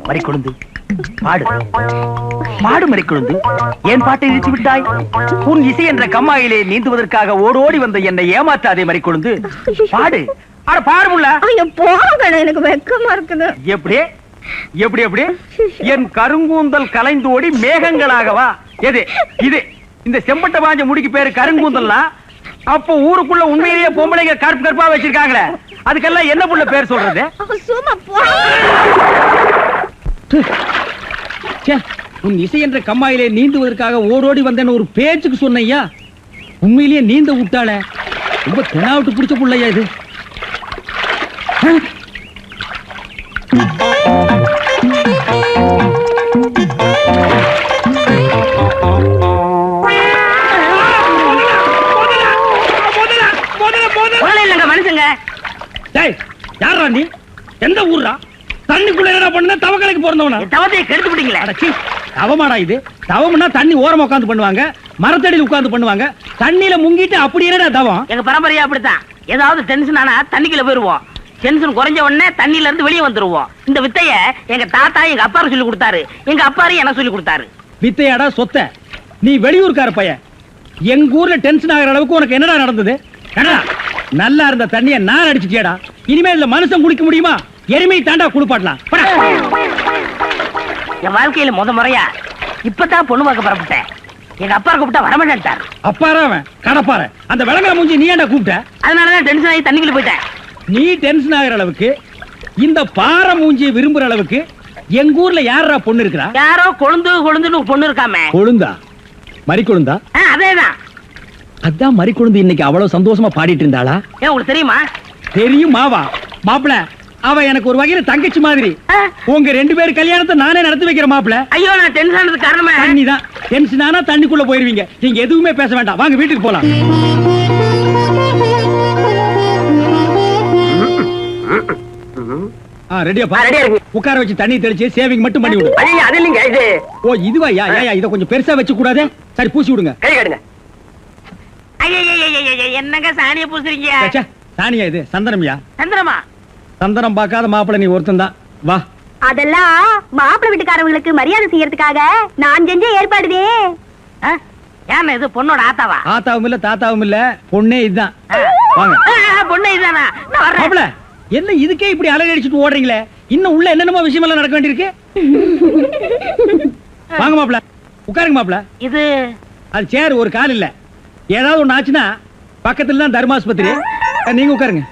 மறிக்கொழுந்து பாடு பாடு. மறிக்கொழுந்து, ஏன் பாட்டை நிறுத்தி விட்டாய்? உன் இசை என்ற கம்மாயிலே நீந்துவதற்காக ஓடோடி வந்த என்னை ஏமாற்றாதே மறிக்கொழுந்து. பாடு. அட பாருமுல்ல. எனக்கு வெக்கமா இருக்குது. எப்படி எப்படி எப்படி? என் கருங்கூந்தல் கலைந்தோடி மேகங்களாகவா? எது இது? இந்த செம்பட்ட பாஞ்ச முடிக்கு பேரு கருங்கூந்தல்னா அப்போ ஊருக்குள்ள உண்மையிலேயே பொம்பளைங்க கருப்பு கருப்பா வச்சிருக்காங்களே, அதுக்கெல்லாம் என்ன புள்ள பேர் சொல்றது? உன் இசை என்ற கம்மாயிலே நீந்துவதற்காக ஓடோடி வந்தேன்னு ஒரு பேச்சுக்கு சொன்னையா, உண்மையிலேயே நீந்த விட்டாளே. ரொம்ப தெனாவிட்டு பிடிச்ச புள்ளையா இது. மனுஷங்க யாரா நீ? எந்த ஊர்ரா? தண்ணிக்குள்ள என்ன பண்ண? தவக்கலைக்கு பிறந்தவனா? தவத்தை கெடுத்து விட்டீங்களா? தவமாடா இது? தவம்னா தண்ணி ஓரமா உட்கார்ந்து பண்ணுவாங்க, மரத்தடியில் உட்கார்ந்து பண்ணுவாங்க. தண்ணியில முங்கிட்டு அப்படி என்னடா தவம்? எங்க பரம்பரையா அப்படித்தான். ஏதாவது டென்ஷன் ஆனா தண்ணிக்குள்ள போயிருவோம். டென்ஷன் குறைஞ்ச உடனே தண்ணியில இருந்து வெளியே வந்துருவோம். இந்த வித்தைய எங்க தாத்தா எங்க அப்பாரு சொல்லி கொடுத்தாரு, எங்க அப்பாரு எனக்கு சொல்லி கொடுத்தாரு. வித்தையாடா சொத்த? நீ வெளியூர்கார பையன். எங்க ஊர்ல டென்ஷன் ஆகிற அளவுக்கு உனக்கு என்னடா நடந்தது? நல்லா இருந்த தண்ணிய நான் அடிச்சுட்டியாடா. இனிமே இல்ல மனுஷன் குடிக்க முடியுமா? எருமை தாண்டா குளிப்பாட்டலாம். என் வாழ்க்கையில முறையா இப்பதான் பொண்ணு பார்க்க புறப்பட்டேன். எங்க அப்பா கூப்பிட்டா வரமாட்டாரு. அப்பாரா அவன் கடப்பார. அந்த விளங்கா மூஞ்சி நீ ஏன்டா கூப்பிட்ட? அதனாலதான் டென்ஷன் ஆகி தண்ணிக்குள்ள போயிட்டேன். நீ டென்ஷன் ஆகிற அளவுக்கு, இந்த பாறை மூஞ்சியை விரும்புற அளவுக்கு எங்க ஊர்ல யாரா பொண்ணு இருக்கிறா? யாரோ கொழுந்துன்னு பொண்ணு இருக்காமே. கொழுந்தா? மறிக்கொழுந்தா? அதேதான். அதான் மறிக்கொழுந்து இன்னைக்கு அவ்வளவு சந்தோஷமா பாடிட்டு இருந்தாளா? உங்களுக்கு தெரியுமா? தெரியும் மாவா. மாப்பிள, அவ எனக்கு ஒரு வகையில தங்கச்சி மாதிரி. உங்க ரெண்டு பேரும் கல்யாணத்தை நானே நடத்தி வைக்கிற மாப்பிள. ஐயோ, நான் டென்ஷன் ஆனதுக்கு காரணமே தண்ணி தான். டென்ஷன் ஆனா தண்ணிக்குள்ள போயிருவீங்க. நீங்க எதுவுமே பேச வேண்டாம், வாங்க வீட்டுக்கு போலாம். ரெடியா? உட்கார வச்சு தண்ணி தெளிச்சு சேவிங் மட்டும் பண்ணி விடு. அது இல்லைங்க இது. ஓ இதுவா? இத கொஞ்சம் பெருசா வச்சு கூடாதே. சரி பூசி விடுங்க. கை கடுங்க. என்னங்க சாணிய பூசுறீங்க? சாணியா இது? சந்தனம்யா. சந்தனமா? சந்தனம் பார்க்காத மாப்பிள நீ ஒருத்தன் தான். வா. அதெல்லாம் மாப்பிள வீட்டுக்காரங்களுக்கு மரியாதை செய்யறதுக்காக நான் செஞ்ச ஏற்பாடுதே. ஏன் இது பொண்ணோட ஆத்தாவா? ஆத்தாவும் இல்ல தாத்தாவும் இல்ல, பொண்ணே இதுதான். வாங்க. பொண்ணே இதுதானா? மாப்பிள, என்ன இதுக்கே இப்படி அலறி அடிச்சுட்டு ஓடுறீங்களே? இன்னும் உள்ள என்னென்னமோ விஷயம் எல்லாம் நடக்க வேண்டியிருக்கு. வாங்க மாப்பிள, உட்காருங்க மாப்பிள. இது அது சேர், ஒரு கால் இல்ல. ஏதாவது ஒண்ணு ஆச்சுன்னா பக்கத்துல தான் தர்மாஸ்பத்திரி. நீங்க உட்காருங்க.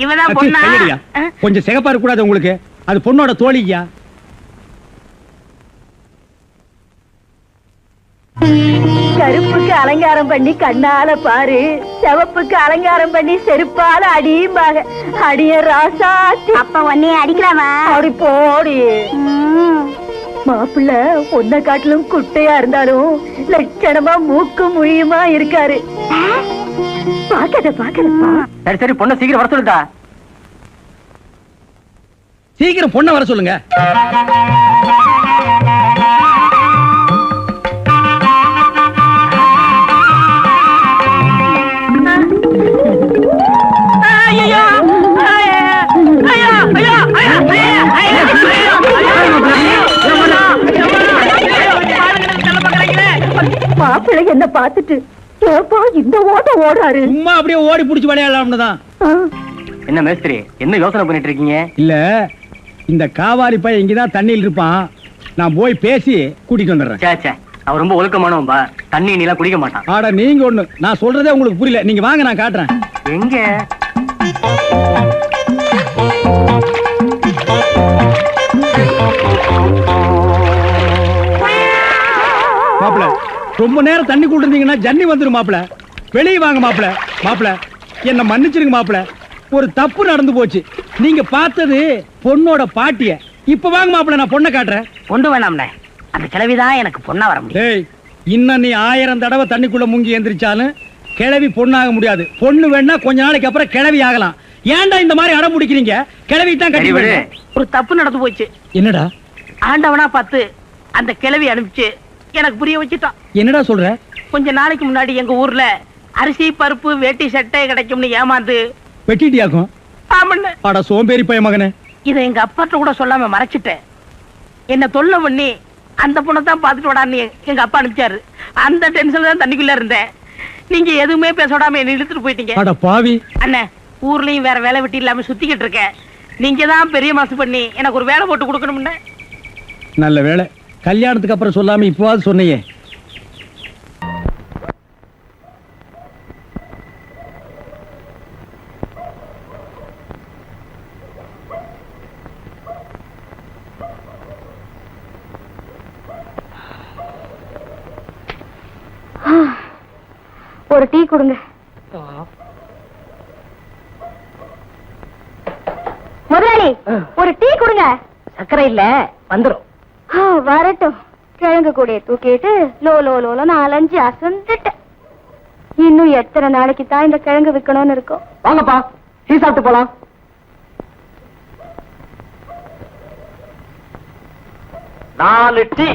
இவதான் பொண்ணா? கொஞ்சம் சிகப்பா இருக்க கூடாது உங்களுக்கு? அது பொண்ணோட தோழியா? கருப்புக்கு அலங்காரம் பண்ணி கண்ணால பாரு, சிவப்புக்கு அலங்காரம் பண்ணி செருப்பால அடியும்பாக. அடிய ராசாத்தி. அப்ப உன்னைய அடிக்கலாமா? அப்படி போடி. மாப்பிள்ள ஒன்ன காட்டிலும் குட்டையா இருந்தாலும் லட்சணமா மூக்கு முழியுமா இருக்காரு. பாக்கதப்பா. சரி சரி, பொண்ணை சீக்கிரம் வர சொல்லுங்க. சீக்கிரம் பொண்ணை வர சொல்லுங்க. மாப்பிள்ளை என்ன பார்த்துட்டு இந்த ஓட்ட ஓடாரு. சும்மா அப்படியே ஓடி புடிச்சு விளையாடலாம்னு தான். என்ன மேஸ்திரி, என்ன யோசனை பண்ணிட்டு இருக்கீங்க? இல்ல, இந்த காவாலி பையன் இங்கதான் தண்ணியில் இருப்பான். நான் போய் பேசி கூட்டிட்டு வந்துடுறேன். அவர் ரொம்ப ஒழுக்கமானவன்பா, தண்ணி நீலாம் குடிக்க மாட்டான். ஆடா நீங்க ஒண்ணு, நான் சொல்றதே உங்களுக்கு புரியல. நீங்க வாங்க, நான் காட்டுறேன். எங்க? மாப்பிள, ரொம்ப நேரம் தண்ணி கூட்டிருந்தீங்கன்னா ஜன்னி வந்துடும் மாப்பிள. வெளியே வாங்க மாப்பிள. மாப்பிள, என்ன மன்னிச்சிருங்க மாப்பிள, ஒரு தப்பு நடந்து போச்சு. நீங்க பார்த்தது பொண்ணோட பாட்டிய. இப்ப வாங்க மாப்பிள, நான் பொண்ணை காட்டுறேன். கொண்டு வேணாம்ல, அந்த கிழவிதான் எனக்கு பொண்ணா வர முடியும். இன்னும் நீ 1000 தடவை தண்ணிக்குள்ள முங்கி எந்திரிச்சாலும் கிழவி பொண்ணாக முடியாது. பொண்ணு வேணா கொஞ்ச நாளைக்கு அப்புறம் கிழவி ஆகலாம். ஏன்டா இந்த மாதிரி அடம் பிடிக்கிறீங்க? கிழவி தான் கட்டி. ஒரு தப்பு நடந்து போச்சு. என்னடா? ஆண்டவனா பார்த்து அந்த கிழவி அனுப்பிச்சு எனக்கு புரிய வச்சுட்டான். என்னடா சொல்ற? கொஞ்ச நாளைக்கு முன்னாடி எங்க ஊர்ல அரிசி பருப்பு வேட்டி சட்டை கிடைக்கும்னு ஏமாந்து வெட்டிட்டியாக்கும் ஆமண்ண. அட சோம்பேறி பைய மகனே. இதை எங்க அப்பாட்ட கூட சொல்லாம மறைச்சிட்டேன். என்ன தொல்லை பண்ணி அந்த பொண்ணை தான் பாத்துட்டு விடான்னு எங்க அப்பா அனுப்பிச்சாரு. அந்த டென்ஷன்ல தான் தண்ணிக்குள்ள இருந்தேன். நீங்க எதுவுமே பேச விடாம என்ன இழுத்துட்டு போயிட்டீங்க. அட பாவி. அண்ணே, ஊர்லயும் வேற வேலை வெட்டி இல்லாம சுத்திக்கிட்டு இருக்கேன். நீங்க தான் பெரிய மனசு பண்ணி எனக்கு ஒரு வேலை போட்டு கொடுக்கணும்னு. நல்ல வேலை, கல்யாணத்துக்கு அப்புறம் சொல்லாம இப்பவாது சொன்னையே. ஒரு டீ கொடுங்க. முதலாளி, ஒரு டீ கொடுங்க. சக்கரை இல்ல, வந்துரும். வரட்டும். கிழங்கு கூடைய தூக்கிட்டு லோ லோ லோல 4-5 அசந்துட்டேன். இன்னும் எத்தனை நாளைக்கு தான் இந்த கிழங்கு விற்கணும்னு இருக்கும். வாங்கப்பா, டீ சாப்பிட்டு போலாம். 4 டீ.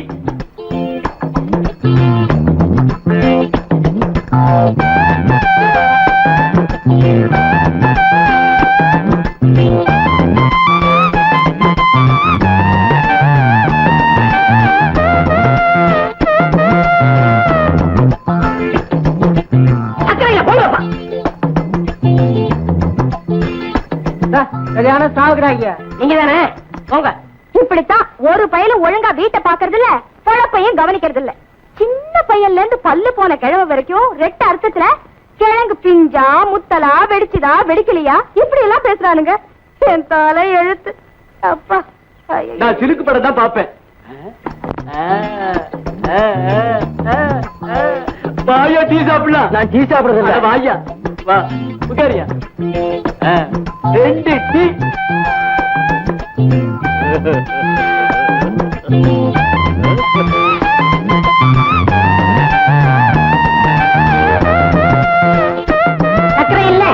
கல்யாணம் சாகுறாங்க. நீங்க தானே போங்க. இப்படித்தான் ஒரு பையன் ஒழுங்கா வீட்டை பாக்குறது இல்ல, பொழப்பையும் கவனிக்கிறது இல்ல. சின்ன பையன்ல இருந்து பல்லு போன கிழவ வரைக்கும் ரெட்ட அர்த்தத்துல கிழங்கு பிஞ்சா முத்தலா வெடிச்சுதா வெடிக்கலையா இப்படி எல்லாம் பேசுறானுங்க. என் தலை எழுத்து. அப்பா, நான் சிலுக்கு படம் தான் பாப்பேன். வாயா டீ சாப்பிடலாம். நான் டீ சாப்பிடுறது இல்ல. வாயா வா உட்காரியா. 2 டீ. சக்கரை இல்ல.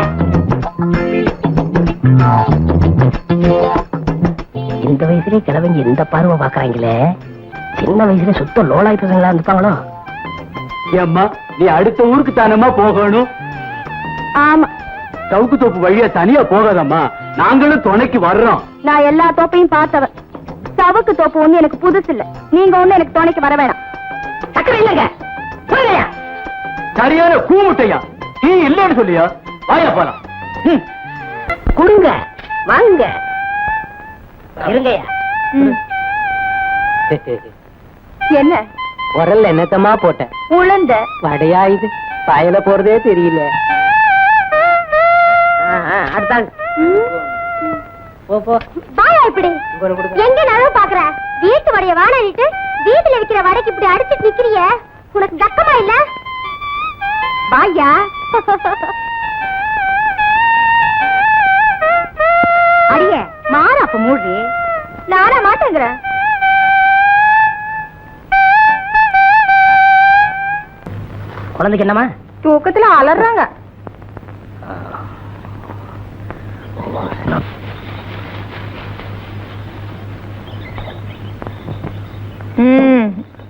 இந்த வயசுலயே கிழவங்க எந்த பார்வை பாக்குறாங்களே. சின்ன வயசுல சுத்த லோலாய் பசங்களா இருப்பாங்களோ. ஏம்மா, நீ அடுத்த ஊருக்கு தானம்மா போகணும். ஆமா, சவுக்கு தோப்பு வழியா தனியா போகாதம்மா, நாங்களும் துணைக்கு வர்றோம். நான் எல்லா தோப்பையும் பார்த்தவன். சவுக்கு தோப்பு ஒண்ணு எனக்கு புதுசு இல்ல. நீங்க ஒண்ணு எனக்கு துணைக்கு வர வேணாம். சக்கரை இல்லங்க. சரியான கூமுட்டையா. டீ இல்லன்னு சொல்லியா? வாயா போலாம். கொடுங்க, வாங்க. இருங்கய்யா. என்ன உரல்ல என்னத்தமா போட்டேன். உளுந்த வடையா இது? பாயல போறதே தெரியல. அடுத்தாங்க. பாயா இப்படி எங்க நழுவ பாக்குற? வீட்டு வடைய வாழாடிட்டு வீட்டுல விக்கிற வடைக்கு இப்படி அடிச்சிட்டு நிக்கிறிய, உனக்கு தக்கமா இல்ல? பாயா அடிய மாற அப்ப மூடி. நானா மாட்டேங்கிற. குழந்தைக்கு என்னமா? தூக்கத்துல அலறாங்க.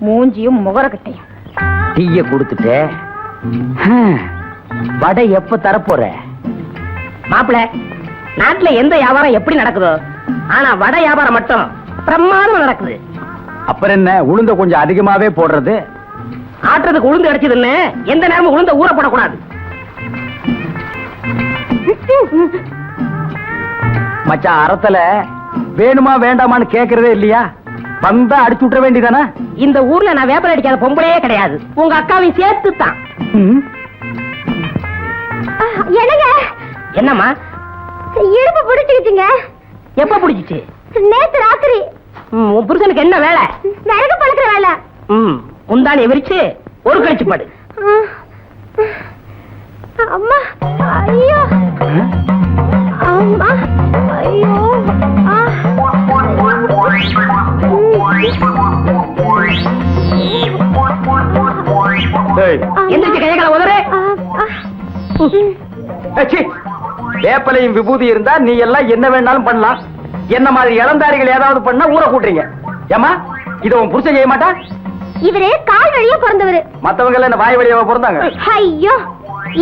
மூஞ்சியும் முகரக்கட்டையும். டீய கொடுத்துட்டு வடை எப்ப தரப்போற? மாப்பிள, நாட்டுல எந்த வியாபாரம் எப்படி நடக்குதோ, ஆனா வடை வியாபாரம் மட்டும் பிரமாதம் நடக்குது. அப்புறம் என்ன, உளுந்த கொஞ்சம் அதிகமாவே போடுறது. ஆட்டுறதுக்கு உளுந்து அடிச்சதுன்னு எந்த நேரமும் உளுந்த ஊற போடக்கூடாது. மச்சான், அறத்துல வேணுமா வேண்டாமான்னு கேக்குறதே இல்லையா? வந்தா அடிச்சு விட்டுற வேண்டியதானே? இந்த ஊர்ல நான் வேப்பல் அடிக்காத பொம்பளையே கிடையாது. உங்க அக்காவையும் சேர்த்து தான். என்னங்க? என்னம்மா? இடுப்பு பிடிச்சுக்கிட்டீங்க. எப்ப பிடிச்சிச்சு? நேத்து ராத்திரி. உன் புருஷனுக்கு என்ன வேலை? நரக பழக்கிற வேலை. முந்தானி விரிச்சு ஒரு கழிச்சு பாடு. அம்மா, ஐயோ அம்மா, ஐயோ. எந்திரிச்சு கைகளை உதறு. வேப்பலையும் விபூதி இருந்தா நீ எல்லாம் என்ன வேணாலும் பண்ணலாம். என்ன மாதிரி இளந்தாரிகள் ஏதாவது பண்ணா ஊற கூட்டுறீங்க. ஏமா, இத உன் புருஷன் செய்ய மாட்டா? இவரு கால் வழியா பிறந்தவரு. மத்தவங்க எல்லாம் என்ன வாய் வழியாவா பிறந்தாங்க? ஐயோ,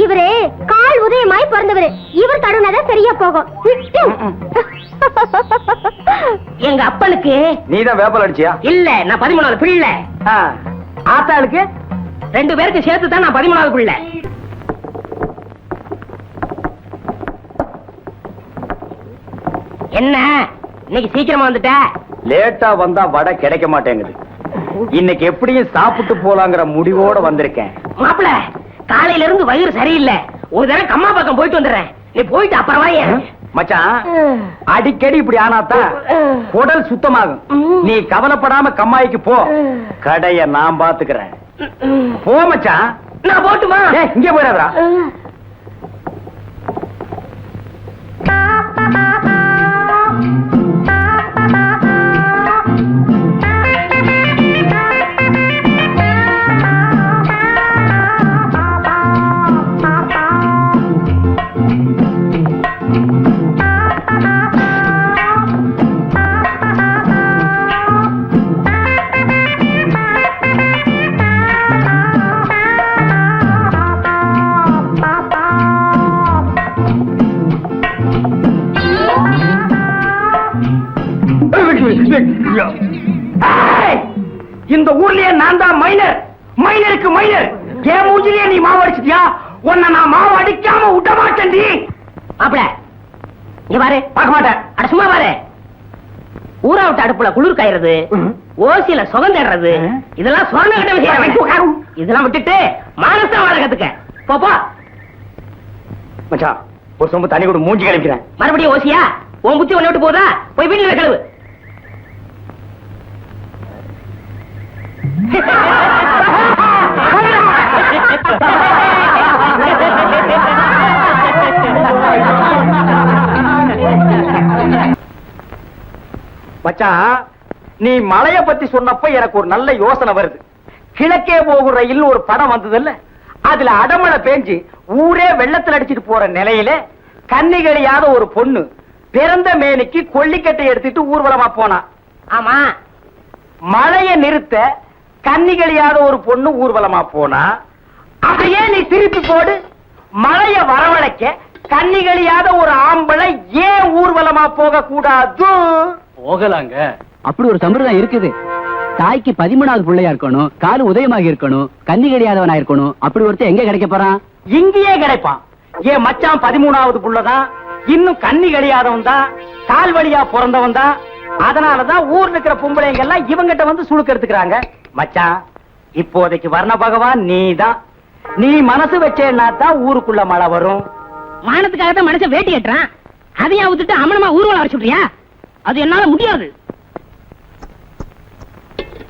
இவரு கால் உதயமாய் பிறந்தவரு. இவர் தடுனாதான் சரியா போகும். எங்க அப்பனுக்கு நீதான் வேப்பல் அடிச்சியா? இல்ல, நான் 13வது பிள்ளை. ஆத்தாளுக்கு 2 பேருக்கு சேர்த்து தான் நான் 13வது பிள்ளை. என்ன இன்னைக்கு சீக்கிரமா வந்துட்ட? லேட்டா வந்தா வடை கிடைக்க மாட்டேங்குது. இன்னைக்கு எப்படியும் சாப்பிட்டு போலாங்கிற முடிவோட வந்திருக்கேன். மாப்பிள, காலையில இருந்து வயிறு சரியில்லை. ஒரு தடவை கம்மா பக்கம் போயிட்டு வந்துடுறேன். நீ போயிட்டு அப்புறமா மச்சான், அடிக்கடி இப்படி ஆனாத்தான் குடல் சுத்தமாகும். நீ கவலைப்படாம கம்மாய்க்கு போ, கடைய நான் பாத்துக்கிறேன். போ மச்சான். நான் போட்டுமா? இங்க போயிடாதா? இந்த ஊர்லயே நான் தான் மைனர். மைனருக்கு மைனர். என் மூஞ்சிலேயே நீ மாவு அடிச்சிட்டியா? உன்னை நான் மாவு அடிக்காம விட மாட்டேன்டி. மாப்பிள, இங்க பாரு. பார்க்க மாட்டேன். அட சும்மா பாரு. ஊரா விட்டு அடுப்புல குளிர் காயறது, ஓசியில சுகம் தேடுறது, இதெல்லாம் சொன்ன கிட்ட விஷயம். இதெல்லாம் விட்டுட்டு மானசம் வாழ கத்துக்க. போப்பா மச்சான், ஒரு சொம்பு தண்ணி கூட மூஞ்சி கழிக்கிறேன். மறுபடியும் ஓசியா? உன் புத்தி ஒண்ணு விட்டு போதா? போய் வீட்டுல கழுவு. மச்சான், நீ மலைய பத்தி சொன்னப்ப எனக்கு ஒரு நல்ல யோசனை வருது. கிழக்கே போகும் ரயில் ஒரு படம் வந்ததில்ல, அதுல அடமழை பேஞ்சு ஊரே வெள்ளத்துல அடிச்சிட்டு போற நிலையில கன்னிகளியாத ஒரு பொண்ணு பிறந்த மேனிக்கு கொல்லிக்கட்டை எடுத்துட்டு ஊர்வலமா போனா. ஆமா, மழைய நிறுத்த கன்னிகளியாத ஒரு பொண்ணு ஊர்வலமா போனா. அதையே நீ திருப்பி போடு. மழைய வரவழைக்க கன்னிகளியாத ஒரு ஆம்பளை ஏன் ஊர்வலமா போக கூடாது? போகலாங்க. அப்படி ஒரு சம்பிரதாயம் இருக்குது. தாய்க்கு 13வது பிள்ளையா இருக்கணும், காலு உதயமாக இருக்கணும், கன்னி கிடையாதவனா இருக்கணும். அப்படி ஒருத்தர் எங்க கிடைக்க போறான்? இங்கேயே கிடைப்பான். ஏன் மச்சான் 13வது புள்ளதான், இன்னும் கன்னி கிடையாதவன் தான், கால் வழியா பிறந்தவன் தான். அதனாலதான் ஊர்ல இருக்கிற பொம்பளைங்க எல்லாம் இவங்கிட்ட வந்து சுழுக்க எடுத்துக்கிறாங்க. மச்சான், இப்போதைக்கு வர்ண பகவான் நீதான். நீ மனசு வச்சேன்னா தான் ஊருக்குள்ள மழை வரும். மானத்துக்காக தான் மனுஷன் வேட்டி கட்டுறான். அதையா விட்டுட்டு அமனமா ஊர்வலம் வர சொல்றியா? அது என்னால முடியாது.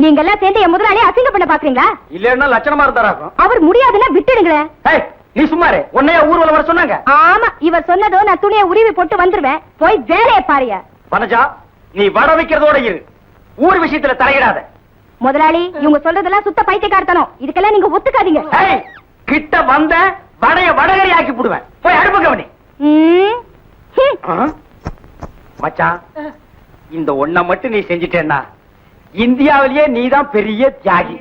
நீங்க எல்லாம் சேர்ந்து என் முதலாளி அசிங்க பண்ண பாக்குறீங்களா? இல்லன்னா லட்சணமா இருந்தாராக்கும். அவர் முடியாதுன்னா விட்டுடுங்களேன். நீ சும்மாரு. உன்னைய ஊர்வலம் வர சொன்னாங்க? ஆமா, இவர் சொன்னதோ நான் துணியை உருவி போட்டு வந்துருவேன். போய் வேலையை பாருங்க. பனஜா, நீ வட வைக்கிறதோட இரு. ஊர் விஷயத்துல தலையிடாத. முதலாளி, இவங்க சொல்றதெல்லாம் சுத்த பைத்தியக்காரத்தனம். இதுக்கெல்லாம் நீங்க ஒத்துக்காதீங்க. கிட்ட வந்த வடைய வடகரி ஆக்கி போடுவேன். போய் அடுப்பு கவனி. மச்சான், இந்த ஒண்ண மட்டும் நீ செஞ்சிட்டேன்னா இந்தியாவிலேயே நீதான் பெரிய தியாகி.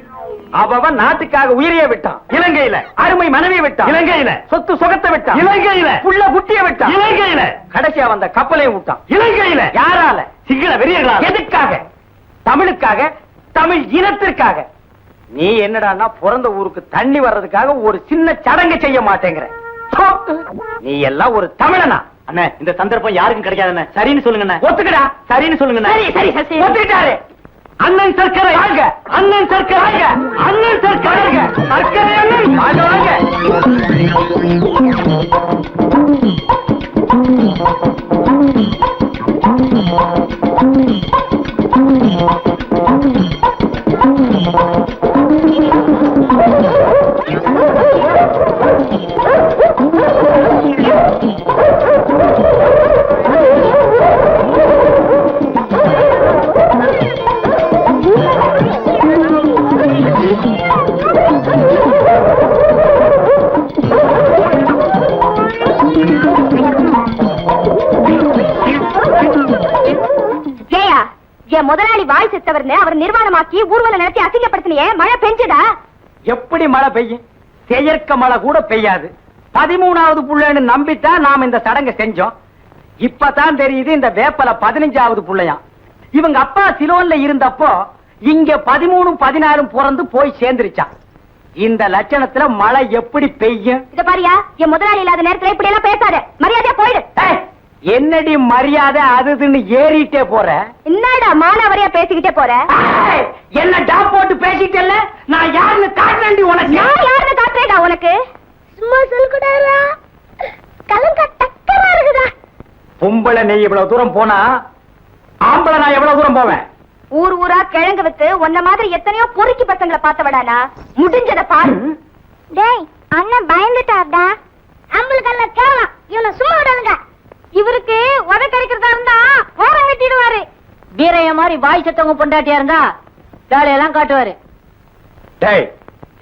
அவன் நாட்டுக்காக உயிரையே விட்டான். இலங்கையில அருமை மனைவியை விட்டான். இலங்கையில சொத்து சுகத்தை விட்டான். இலங்கையில புள்ள குட்டியை விட்டான். இலங்கையில கடைசியா வந்த கப்பலையும் விட்டான். இலங்கையில யாரால? சிங்கள வெறியர்களால. எதுக்காக? தமிழுக்காக, தமிழ் இனத்திற்காக. நீ என்னடான்னா பிறந்த ஊருக்கு தண்ணி வர்றதுக்காக ஒரு சின்ன சடங்கு செய்ய மாட்டேங்கிற. நீ எல்லாம் ஒரு தமிழனா? அண்ணே, இந்த சந்தர்ப்பம் யாருக்கும் கிடைக்காதுண்ணே. சரின்னு சொல்லுங்க. ஒத்துக்கடா. சரின்னு சொல்லுங்க. சரி சரி, ஒத்துக்கிட்டாரு. அண்ணன் சர்க்கரை வாங்க. அண்ணன் சர்க்கரை வாங்க. அண்ணன் சர்க்கரை வாங்க. சர்க்கரை அண்ணன் வாங்க வாங்க. முதலாளி வாய் செத்தவர்னு அவர் நிர்வாணமாக்கி ஊர்வலம் நடத்தி அசிங்கப்படுத்தினியே, மழை பெஞ்சதா? எப்படி மழை பெய்யும்? செயற்க மழை கூட பெய்யாது. 13வது புள்ளைன்னு நம்பித்தான் நாம இந்த சடங்கை செஞ்சோம். இப்பதான் தெரியுது இந்த வேப்பல 15வது புள்ளையா. இவங்க அப்பா சிலோன்ல இருந்தப்போ இங்க 13 14 பிறந்து போய் சேர்ந்துருச்சான். இந்த லட்சணத்துல மழை எப்படி பெய்யும்? இத பாரியா, என் முதலாளி இல்லாத நேரத்துல இப்படி எல்லாம் பேசாத, மரியாதையா போயிடு. என்னடி மரியாதை அதுன்னு ஏறிட்டே போற? என்னடா மானாவரியா பேசிக்கிட்டே போற? என்ன டாப் போட்டு பேசிட்டல்ல, நான் யாருன்னு காட்டுறேன்டி உனக்கு. நான் யாருன்னு காட்டுறேடா உனக்கு? சும்மா சொல்லுடா, கலங்க டக்கரா இருக்குடா. பொம்பளை நீ இவ்வளவு தூரம் போனா ஆம்பளை நான் எவ்வளவு தூரம் போவேன்? ஊர் ஊரா கிழங்கு வித்து உன்ன மாதிரி எத்தனையோ பொறுக்கி பசங்களை பார்த்தவடானா, முடிஞ்சத பாரு. டேய், அண்ணன் பயந்துட்டார்டா. நம்மளுக்கு எல்லாம் கேவலம், இவனை சும்மா விடாதுங்க. இவருக்கு உத கிடைக்கிறதா இருந்தா ஓரம் கட்டிடுவாரு. வீரைய மாதிரி வாய் சத்தவங்க பொண்டாட்டியா இருந்தா வேலையெல்லாம் காட்டுவாரு. டேய்,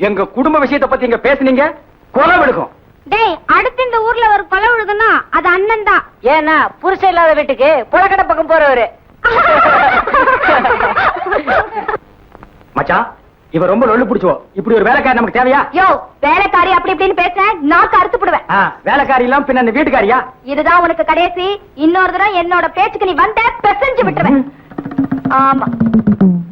எங்க குடும்ப விஷயத்தை பத்தி இங்க பேசுனீங்க, கொலை விடுக்கும். டேய், அடுத்து இந்த ஊர்ல ஒரு கொலை விழுதுன்னா அது அண்ணன் தான். ஏன்னா புருஷன் இல்லாத வீட்டுக்கு புலக்கடை பக்கம் போறவரு. மச்சான், இவ ரொம்ப லொள்ளு பிடிச்சோ. இப்படி ஒரு வேலைக்காரி நமக்கு தேவையா? யோ, வேலைக்காரி அப்படி இப்படின்னு பேச நாக்கு அறுத்து போடுவேன். வேலைக்காரி எல்லாம் பின்ன வீட்டுக்காரியா? இதுதான் உனக்கு கடைசி. இன்னொரு தடவை என்னோட பேச்சுக்கு நீ வந்த பெசஞ்சு விட்டுருவேன். ஆமா.